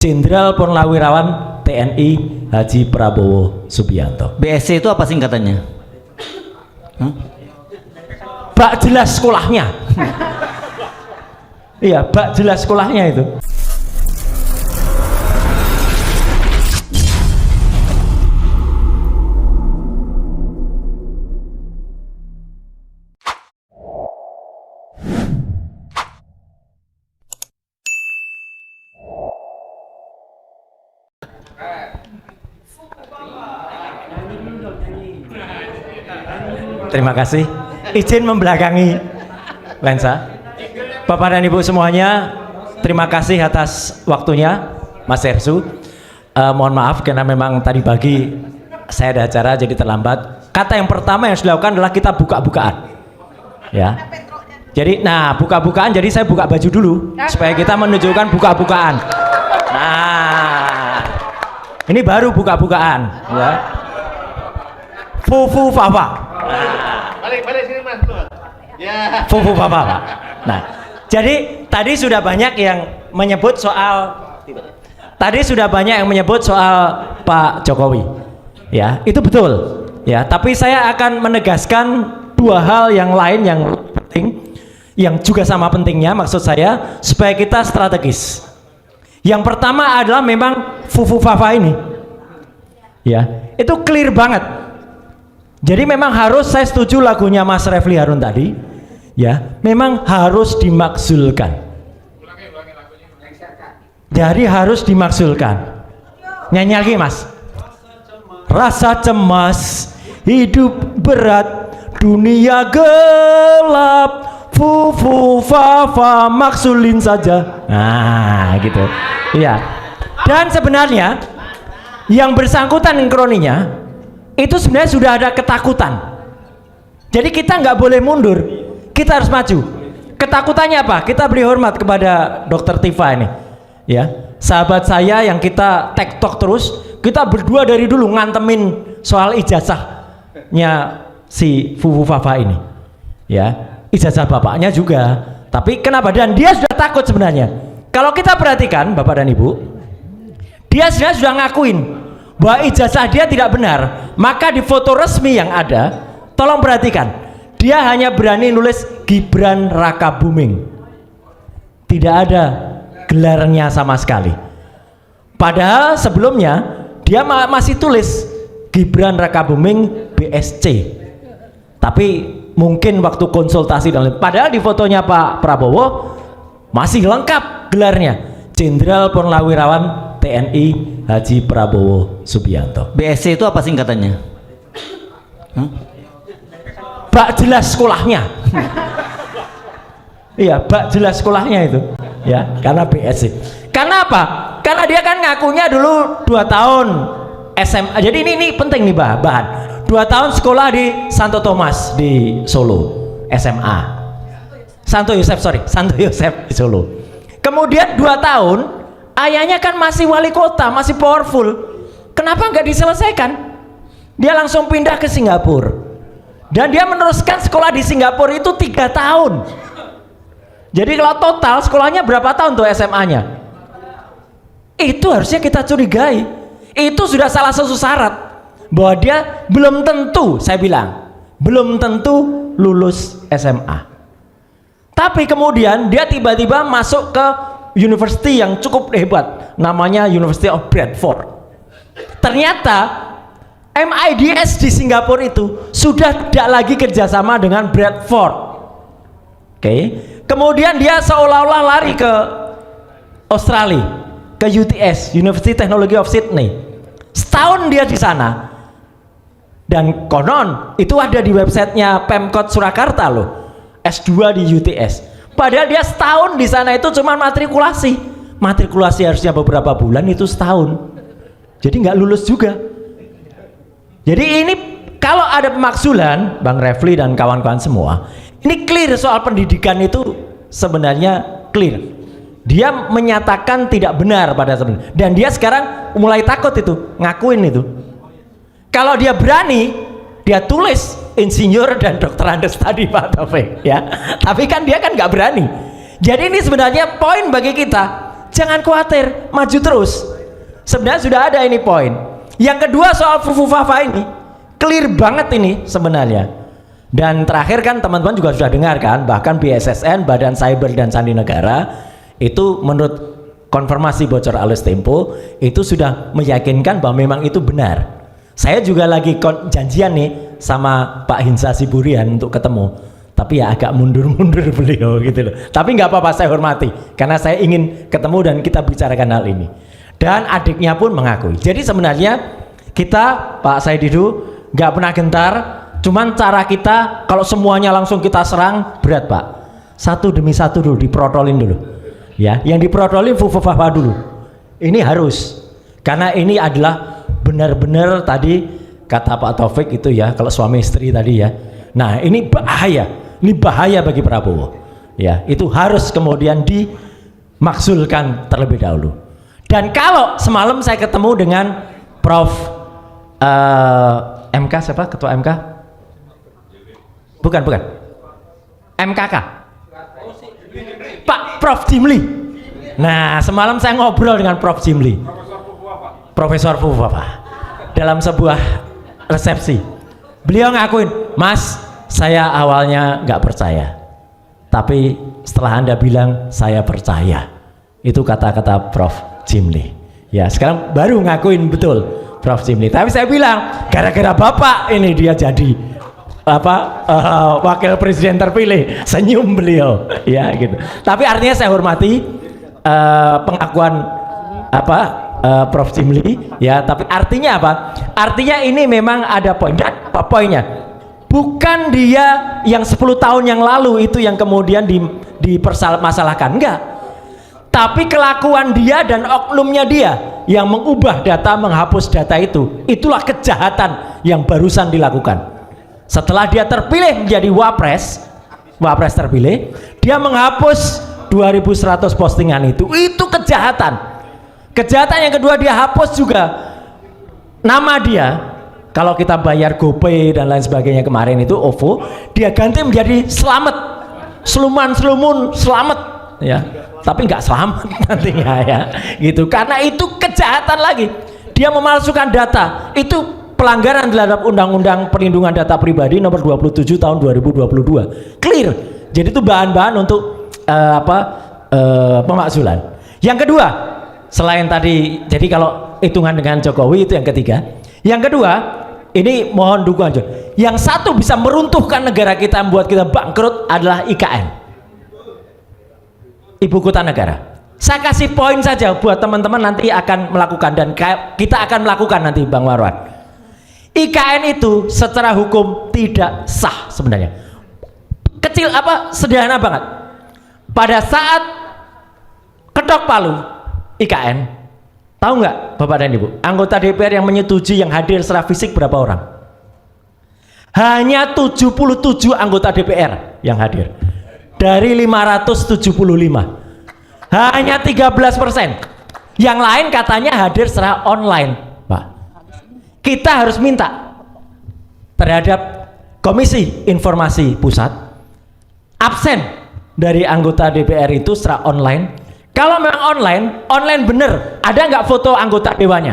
Jenderal Purnawirawan TNI Haji Prabowo Subianto. BSC itu apa singkatannya? Bak jelas sekolahnya. Iya, bak jelas sekolahnya itu. Terima kasih. Izin membelakangi lensa. Bapak dan Ibu semuanya, terima kasih atas waktunya, Mas Hersu. Mohon maaf karena memang tadi pagi saya ada acara jadi terlambat. Kata yang pertama yang harus dilakukan adalah kita buka-bukaan. Ya. Jadi, nah buka-bukaan. Jadi saya buka baju dulu supaya kita menunjukkan buka-bukaan. Nah, ini baru buka-bukaan. Ya. Fufu Fafa. Balik sini mas. Ya. Fufu Fafa, Pak. Nah, jadi tadi sudah banyak yang menyebut soal Pak Jokowi. Ya, itu betul. Ya, tapi saya akan menegaskan dua hal yang lain yang penting, yang juga sama pentingnya maksud saya supaya kita strategis. Yang pertama adalah memang Fufu Fafa ini. Ya, itu clear banget. Jadi memang harus, saya setuju lagunya Mas Refli Harun tadi, ya, memang harus dimakzulkan. Jadi harus dimakzulkan. Nyanyi lagi Mas. Rasa cemas, hidup berat, dunia gelap, Fufu Fafa maksulin saja. Nah, gitu. Iya. Dan sebenarnya yang bersangkutan kroninya itu sebenarnya sudah ada ketakutan. Jadi kita nggak boleh mundur, kita harus maju. Ketakutannya apa? Kita beri hormat kepada Dr. Tifa ini, ya, sahabat saya yang kita tektok terus. Kita berdua dari dulu ngantemin soal ijazahnya si Fufu Fafa ini, ya, ijazah bapaknya juga. Tapi kenapa? Dan dia sudah takut sebenarnya. Kalau kita perhatikan Bapak dan Ibu, dia sebenarnya sudah ngakuin bahwa ijazah dia tidak benar. Maka di foto resmi yang ada, tolong perhatikan, dia hanya berani nulis Gibran Raka Buming, tidak ada gelarnya sama sekali. Padahal sebelumnya dia masih tulis Gibran Raka Buming BSC, tapi mungkin waktu konsultasi dan padahal di fotonya Pak Prabowo masih lengkap gelarnya, Jenderal Purnawirawan TNI Haji Prabowo Subianto. BSC itu apa singkatannya? Bak jelas sekolahnya. Iya, bak jelas sekolahnya itu. Ya, karena BSC. Karena apa? Karena dia kan ngakunya dulu 2 tahun SMA. Jadi ini penting nih bahan. 2 tahun sekolah di Santo Thomas di Solo, SMA. Santo Yosef di Solo. Kemudian 2 tahun ayahnya kan masih wali kota, masih powerful. Kenapa nggak diselesaikan? Dia langsung pindah ke Singapura. Dan dia meneruskan sekolah di Singapura itu 3 tahun. Jadi kalau total sekolahnya berapa tahun tuh SMA-nya? Itu harusnya kita curigai. Itu sudah salah satu syarat bahwa dia belum tentu, saya bilang, belum tentu lulus SMA. Tapi kemudian dia tiba-tiba masuk ke university yang cukup hebat, namanya University of Bradford. Ternyata MIDS di Singapura itu sudah tidak lagi kerjasama dengan Bradford. Oke. Kemudian dia seolah-olah lari ke Australia, ke UTS, University Technology of Sydney. Setahun dia di sana. Dan konon itu ada di websitenya Pemkot Surakarta loh, S2 di UTS. Padahal dia setahun di sana itu cuma matrikulasi harusnya beberapa bulan, itu setahun. Jadi nggak lulus juga. Jadi ini kalau ada pemakzulan, Bang Refli dan kawan-kawan semua, ini clear soal pendidikan itu sebenarnya clear. Dia menyatakan tidak benar pada sebenarnya, dan dia sekarang mulai takut itu, ngakuin itu. Kalau dia berani, dia tulis insinyur dan dokter Andes tadi Pak Taufik, ya. Tapi kan dia kan nggak berani. Jadi ini sebenarnya poin bagi kita. Jangan khawatir, maju terus. Sebenarnya sudah ada ini poin. Yang kedua soal Fufufafa ini, clear banget ini sebenarnya. Dan terakhir kan teman-teman juga sudah dengar kan, bahkan BSSN, Badan Cyber dan Sandi Negara, itu menurut konfirmasi bocor Alus Tempo, itu sudah meyakinkan bahwa memang itu benar. Saya juga lagi janjian nih sama Pak Hinsa Siburian untuk ketemu. Tapi ya agak mundur-mundur beliau gitu loh. Tapi nggak apa-apa, saya hormati karena saya ingin ketemu dan kita bicarakan hal ini. Dan adiknya pun mengakui. Jadi sebenarnya kita, Pak Saididu, nggak pernah gentar. Cuman cara kita kalau semuanya langsung kita serang berat, Pak. Satu demi satu dulu diprotolin dulu. Ya, yang diprotolin Fufufafa dulu. Ini harus karena ini adalah benar-benar tadi kata Pak Taufik itu ya, kalau suami istri tadi ya. Nah ini bahaya. Ini bahaya bagi Prabowo. Ya, itu harus kemudian dimakzulkan terlebih dahulu. Dan kalau semalam saya ketemu dengan Prof MK siapa? Ketua MK? Bukan. MKK. Pak Prof Jimli. Nah, semalam saya ngobrol dengan Prof Jimli. Profesor Fufufafa. Dalam sebuah resepsi. Beliau ngakuin, "Mas, saya awalnya nggak percaya, tapi setelah Anda bilang saya percaya." Itu kata-kata Prof Jimli. Ya, sekarang baru ngakuin betul Prof Jimli. Tapi saya bilang gara-gara Bapak ini dia jadi wakil presiden terpilih. Senyum beliau, ya gitu. Tapi artinya saya hormati pengakuan Prof Jimli, ya. Tapi artinya apa? Artinya ini memang ada poin. Dan apa poinnya? Bukan dia yang 10 tahun yang lalu itu yang kemudian dipermasalahkan, enggak. Tapi kelakuan dia dan oknumnya dia yang mengubah data, menghapus data itu, itulah kejahatan yang barusan dilakukan. Setelah dia terpilih menjadi wapres terpilih, dia menghapus 2100 postingan itu kejahatan. Kejahatan yang kedua, dia hapus juga nama dia. Kalau kita bayar GoPay dan lain sebagainya kemarin itu OVO, dia ganti menjadi Selamat, Selumun Selamat, ya. Tapi nggak selamat nantinya, ya, gitu. Karena itu kejahatan lagi. Dia memalsukan data. Itu pelanggaran terhadap Undang-Undang Perlindungan Data Pribadi nomor 27 tahun 2022. Clear. Jadi itu bahan-bahan untuk pemakzulan. Yang kedua, selain tadi, jadi kalau hitungan dengan Jokowi itu yang ketiga. Yang kedua, ini mohon dukungan. Yang satu bisa meruntuhkan negara kita, membuat kita bangkrut adalah IKN, Ibu Kota Negara. Saya kasih poin saja buat teman-teman nanti akan melakukan, dan kita akan melakukan nanti, Bang Marwan. IKN itu secara hukum tidak sah sebenarnya. Kecil sederhana banget. Pada saat ketok palu IKN, tahu nggak Bapak dan Ibu, anggota DPR yang menyetujui yang hadir secara fisik berapa orang? Hanya 77 anggota DPR yang hadir dari 575. Hanya 13%. Yang lain katanya hadir secara online, Pak. Kita harus minta terhadap Komisi Informasi Pusat absen dari anggota DPR itu secara online. Kalau memang online bener, ada nggak foto anggota dewannya?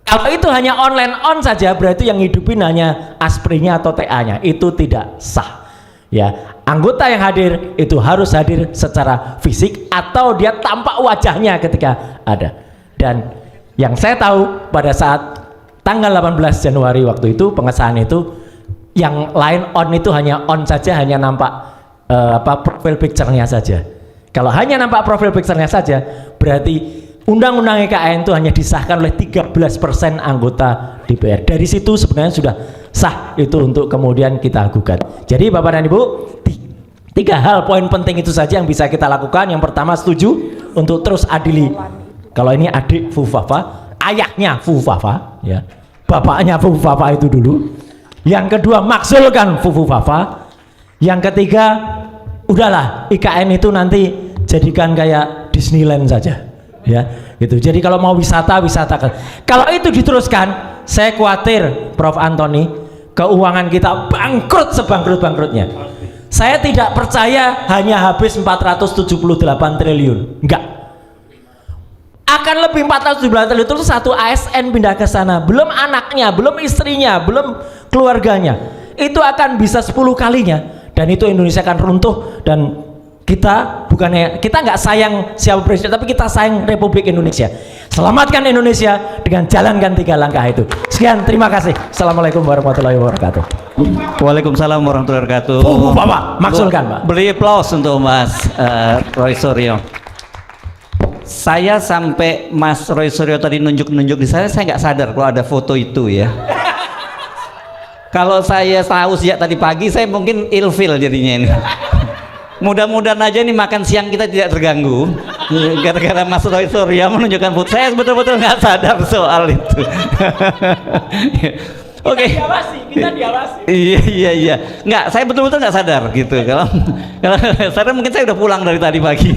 Kalau itu hanya online on saja, berarti yang hidupin hanya asprinya atau TA-nya, itu tidak sah. Ya, anggota yang hadir itu harus hadir secara fisik atau dia tampak wajahnya ketika ada. Dan yang saya tahu pada saat tanggal 18 Januari waktu itu pengesahan itu, yang lain on itu hanya on saja, hanya nampak profil picture-nya saja. Kalau hanya nampak profil picture-nya saja, berarti Undang-Undang IKN itu hanya disahkan oleh 13% anggota DPR. Dari situ sebenarnya sudah sah itu untuk kemudian kita gugat. Jadi Bapak dan Ibu, 3 hal poin penting itu saja yang bisa kita lakukan. Yang pertama, setuju untuk terus adili. Kalau ini adik Fufufafa, ayahnya Fufufafa, ya, bapaknya Fufufafa itu dulu. Yang kedua, makzulkan Fufufafa. Yang ketiga, udahlah IKN itu nanti jadikan kayak Disneyland saja, ya, gitu. Jadi kalau mau wisata. Kalau itu diteruskan, saya khawatir Prof Antoni, keuangan kita bangkrut sebangkrut-bangkrutnya. Saya tidak percaya hanya habis 478 triliun, enggak. akan lebih 417 triliun itu satu ASN pindah ke sana, belum anaknya, belum istrinya, belum keluarganya, itu akan bisa 10 kalinya, dan itu Indonesia akan runtuh. Dan kita bukannya kita nggak sayang siapa presiden, tapi kita sayang Republik Indonesia. Selamatkan Indonesia dengan jalankan 3 langkah itu. Sekian, terima kasih. Assalamualaikum warahmatullahi wabarakatuh. Waalaikumsalam warahmatullahi wabarakatuh. Bapak, maksulkan Pak. Beri aplaus untuk Mas Roy Suryo. Saya sampai Mas Roy Suryo tadi nunjuk-nunjuk di saya nggak sadar kalau ada foto itu ya. Kalau saya tahu sejak tadi pagi, saya mungkin ilfil jadinya ini. Mudah-mudahan aja nih makan siang kita tidak terganggu gara-gara Mas Roy Suryo menunjukkan foto. Saya betul-betul nggak sadar soal itu. Oke. Kita diawasi. Iya. Nggak, saya betul-betul nggak sadar gitu. Kalau sadar mungkin saya udah pulang dari tadi pagi.